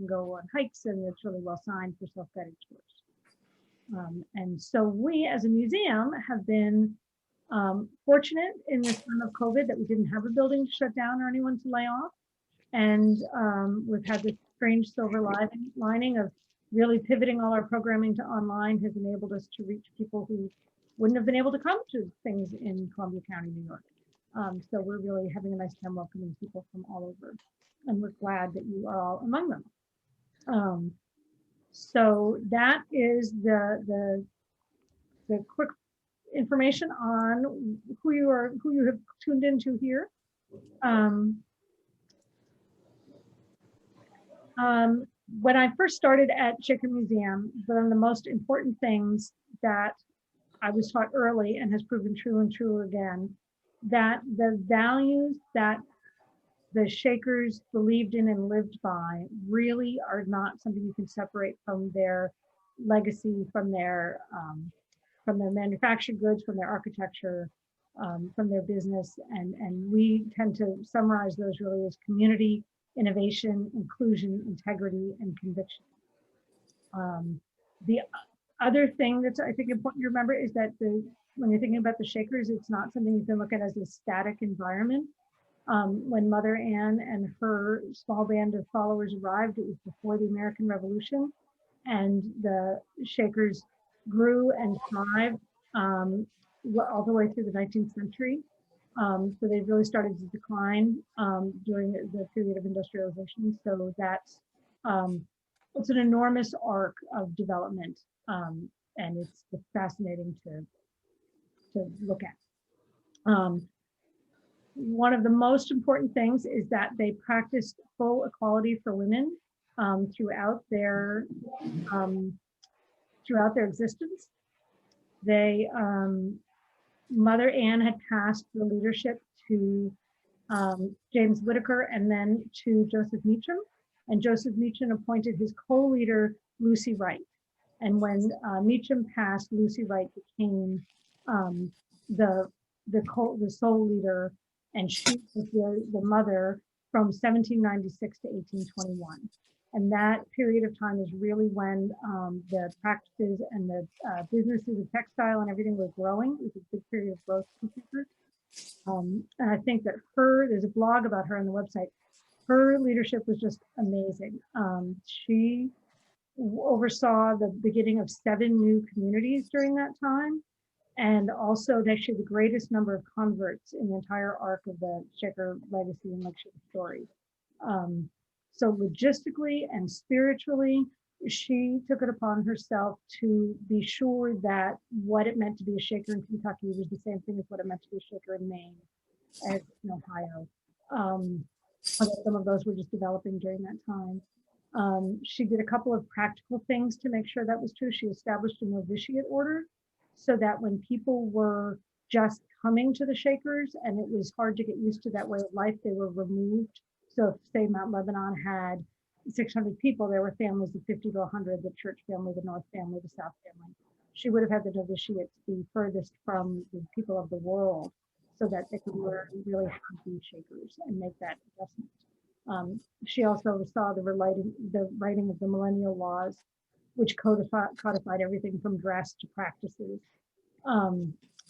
can go on hikes, and it's really well signed for self-guided tours. And so we as a museum have been fortunate in this time of COVID that we didn't have a building to shut down or anyone to lay off. And we've had this strange silver lining of really pivoting all our programming to online has enabled us to reach people who wouldn't have been able to come to things in Columbia County, New York. So we're really having a nice time welcoming people from all over, and we're glad that you are all among them. So that is the quick information on who you have tuned into here. When I first started at Shaker Museum, one of the most important things that I was taught early and has proven true and true again, that the values that the Shakers believed in and lived by really are not something you can separate from their legacy, from their manufactured goods, from their architecture, from their business. And we tend to summarize those really as community, innovation, inclusion, integrity, and conviction. The other thing that's I think important to remember is that when you're thinking about the Shakers, it's not something you can look at as a static environment. When Mother Ann and her small band of followers arrived, it was before the American Revolution, and the Shakers grew and thrived all the way through the 19th century. So they really started to decline during the period of industrialization. So that's it's an enormous arc of development, and it's fascinating to look at. One of the most important things is that they practiced full equality for women throughout their existence. They Mother Ann had passed the leadership to James Whitaker and then to Joseph Meacham, and Joseph Meacham appointed his co-leader Lucy Wright. And when Meacham passed, Lucy Wright became the sole leader, and she was the mother from 1796 to 1821. And that period of time is really when the practices and the businesses of textile and everything was growing. It was a big period of growth for Shaker. And I think that there's a blog about her on the website. Her leadership was just amazing. She oversaw the beginning of 7 new communities during that time, and also actually the greatest number of converts in the entire arc of the Shaker legacy and Shaker story. So logistically and spiritually, she took it upon herself to be sure that what it meant to be a Shaker in Kentucky was the same thing as what it meant to be a Shaker in Maine, as in Ohio. Although some of those were just developing during that time. She did a couple of practical things to make sure that was true. She established a novitiate order so that when people were just coming to the Shakers and it was hard to get used to that way of life, they were removed. So if, say, Mount Lebanon had 600 people, there were families of 50 to 100, the church family, the North family, the South family. She would have had the novitiates be furthest from the people of the world so that they could learn really how to be Shakers and make that adjustment. She also oversaw the writing of the millennial laws, which codified everything from dress to practices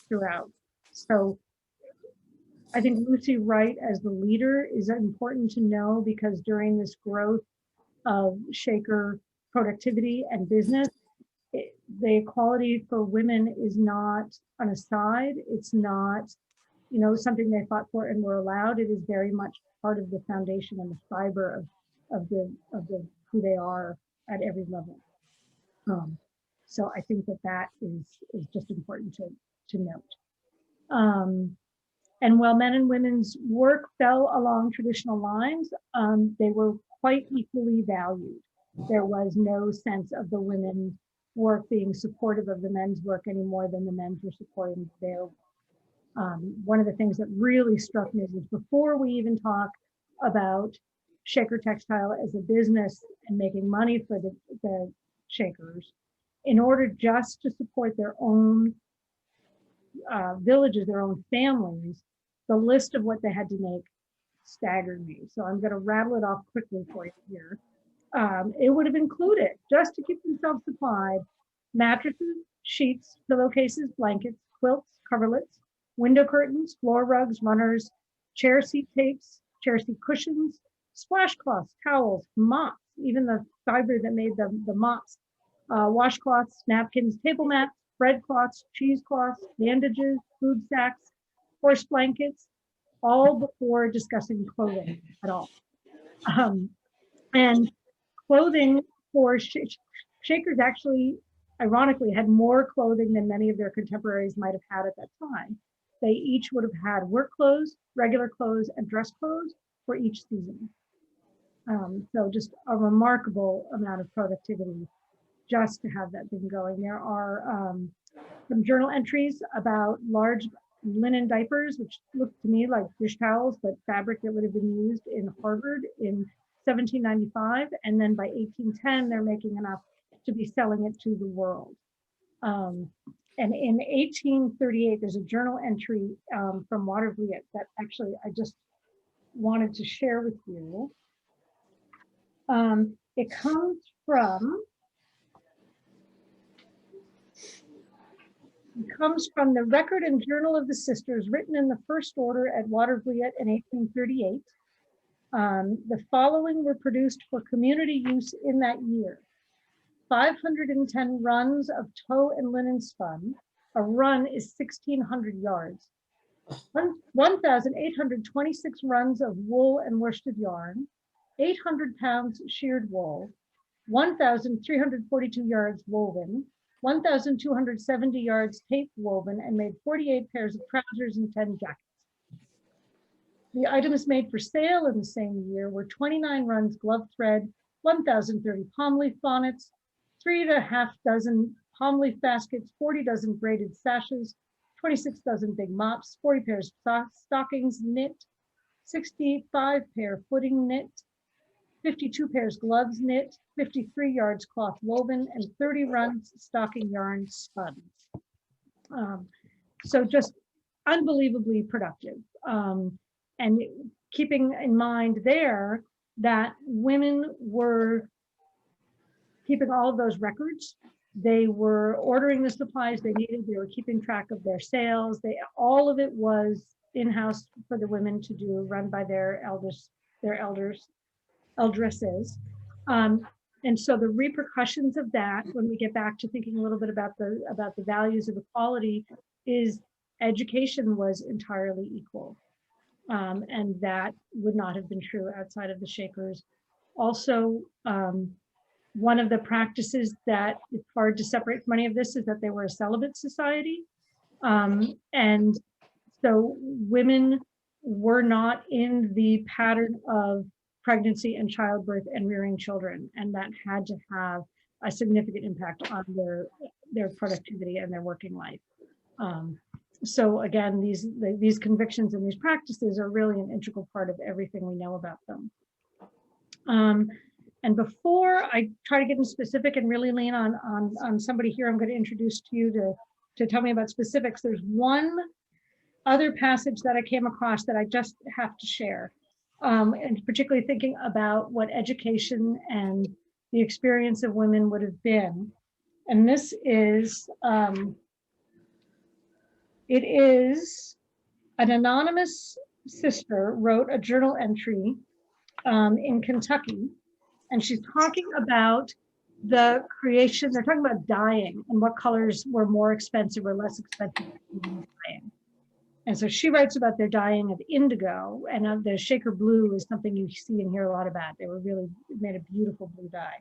throughout. So I think Lucy Wright as the leader is important to know, because during this growth of Shaker productivity and business, the equality for women is not an aside. It's not, something they fought for and were allowed. It is very much part of the foundation and the fiber of who they are at every level. So I think that is just important to note. And while men and women's work fell along traditional lines, they were quite equally valued. There was no sense of the women's work being supportive of the men's work any more than the men's were supporting their. One of the things that really struck me is before we even talk about Shaker Textile as a business and making money for the Shakers, in order just to support their own villages, their own families, the list of what they had to make staggered me. So I'm going to rattle it off quickly for you here. it would have included, just to keep themselves supplied, mattresses, sheets, pillowcases, blankets, quilts, coverlets, window curtains, floor rugs, runners, chair seat tapes, chair seat cushions, splash cloths, towels, mops, even the fiber that made the mops, washcloths, napkins, table mats, bread cloths, cheesecloths, bandages, food sacks, horse blankets, all before discussing clothing at all. And clothing for Shakers actually, ironically, had more clothing than many of their contemporaries might have had at that time. They each would have had work clothes, regular clothes, and dress clothes for each season. So just a remarkable amount of productivity just to have that thing going. There are some journal entries about large linen diapers, which look to me like dish towels, but fabric that would have been used in Harvard in 1795. And then by 1810, they're making enough to be selling it to the world. And in 1838, there's a journal entry from Watervliet that actually I just wanted to share with you. It comes from the Record and Journal of the Sisters, written in the first order at Watervliet in 1838. The following were produced for community use in that year: 510 runs of tow and linen spun. A run is 1,600 yards. 1,826 runs of wool and worsted yarn. 800 pounds sheared wool. 1,342 yards woven. 1,270 yards tape woven, and made 48 pairs of trousers and 10 jackets. The items made for sale in the same year were 29 runs glove thread, 1,030 palm leaf bonnets, 3½ dozen palm leaf baskets, 40 dozen braided sashes, 26 dozen big mops, 40 pairs of stockings knit, 65 pair footing knit, 52 pairs gloves knit, 53 yards cloth woven, and 30 runs stocking yarn spun. So just unbelievably productive. And keeping in mind there that women were keeping all of those records. They were ordering the supplies they needed. They were keeping track of their sales. All of it was in-house for the women to do, run by their eldresses. And so the repercussions of that, when we get back to thinking a little bit about the values of equality, is education was entirely equal. And that would not have been true outside of the Shakers. Also, one of the practices that is hard to separate from any of this is that they were a celibate society. And so women were not in the pattern of pregnancy and childbirth and rearing children, and that had to have a significant impact on their productivity and their working life. So again, these convictions and these practices are really an integral part of everything we know about them. And before I try to get into specific and really lean on somebody here, I'm going to introduce to you to tell me about specifics. There's one other passage that I came across that I just have to share, and particularly thinking about what education and the experience of women would have been. And this is, it is an anonymous sister wrote a journal entry in Kentucky, and she's talking about the creation. They're talking about dyeing and what colors were more expensive or less expensive than dyeing. And so she writes about their dyeing of indigo, and the Shaker blue is something you see and hear a lot about. They were really made a beautiful blue dye.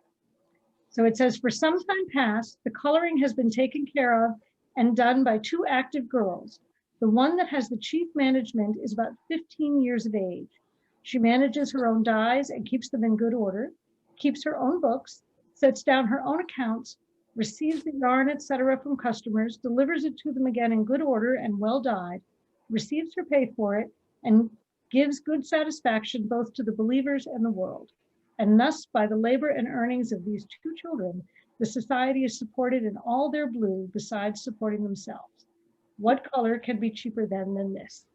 So it says, for some time past, the coloring has been taken care of and done by two active girls. The one that has the chief management is about 15 years of age. She manages her own dyes and keeps them in good order, keeps her own books, sets down her own accounts, receives the yarn, etc. from customers, delivers it to them again in good order and well dyed, receives her pay for it, and gives good satisfaction both to the believers and the world. And thus, by the labor and earnings of these two children, the society is supported in all their blue besides supporting themselves. What color can be cheaper than this?